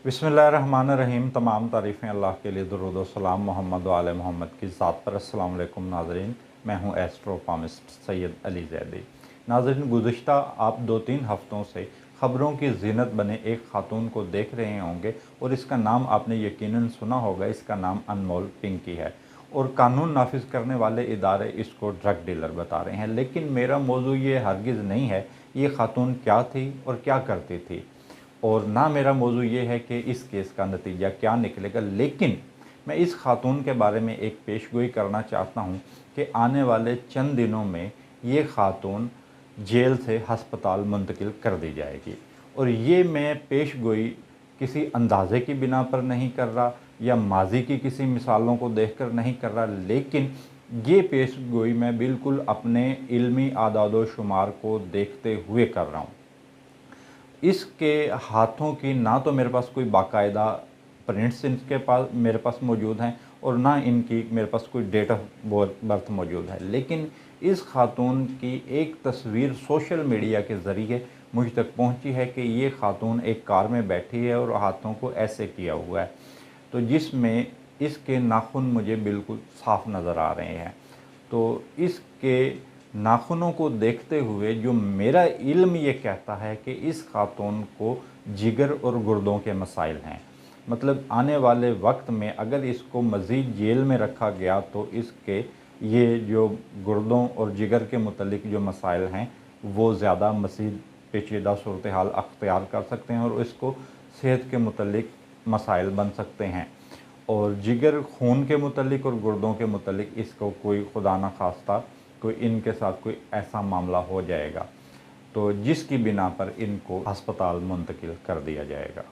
बिस्मिल्लाहिर्रहमानिर्रहीम। तमाम तारीफ़ें अल्लाह के लिए, दुरूद व सलाम मोहम्मद व आले मोहम्मद की ज़ात पर। अस्सलाम वालेकुम नाज़रीन, मैं हूँ एस्ट्रोफार्मिस्ट सैयद अली ज़ैदी। नाज़रीन, गुज़िश्ता आप 2-3 हफ़्तों से ख़बरों की ज़ीनत बने एक ख़ातून को देख रहे होंगे और इसका नाम आपने यकीनन सुना होगा। इसका नाम अनमोल पिंकी है और कानून नाफिज करने वाले इदारे इसको ड्रग डीलर बता रहे हैं। लेकिन मेरा मौजू ये हरगिज़ नहीं है ये ख़ातून क्या थी और क्या करती थी, और ना मेरा मौजू ये है कि इस केस का नतीजा क्या निकलेगा। लेकिन मैं इस खातून के बारे में एक पेशगोई करना चाहता हूँ कि आने वाले चंद दिनों में ये खातून जेल से हस्पताल मुंतकिल कर दी जाएगी। और ये मैं पेशगोई किसी अंदाज़े की बिना पर नहीं कर रहा या माजी की किसी मिसालों को देखकर नहीं कर रहा, लेकिन ये पेशगोई मैं बिल्कुल अपने इल्मी आदाद शुमार को देखते हुए कर रहा हूँ। इसके हाथों की ना तो मेरे पास कोई बाकायदा प्रिंट्स इनके पास मेरे पास मौजूद हैं और ना इनकी मेरे पास कोई डेट ऑफ बर्थ मौजूद है, लेकिन इस खातून की एक तस्वीर सोशल मीडिया के ज़रिए मुझ तक पहुंची है कि ये खातून एक कार में बैठी है और हाथों को ऐसे किया हुआ है, तो जिसमें इसके नाखून मुझे बिल्कुल साफ़ नज़र आ रहे हैं। तो इसके नाखूनों को देखते हुए जो मेरा इल्म ये कहता है कि इस खातून को जिगर और गुर्दों के मसाइल हैं। मतलब आने वाले वक्त में अगर इसको मज़ीद जेल में रखा गया तो इसके ये जो गुर्दों और जिगर के मुतल्लिक जो मसाइल हैं वो ज़्यादा मज़ीद पेचीदा सूरत हाल अख्तियार कर सकते हैं और इसको सेहत के मुतल्लिक मसाइल बन सकते हैं। और जिगर खून के मुतल्लिक और गुर्दों के मुतल्लिक इसको कोई खुदा न खास्ता कोई इनके साथ कोई ऐसा मामला हो जाएगा तो जिसकी बिना पर इनको अस्पताल मुंतकिल कर दिया जाएगा।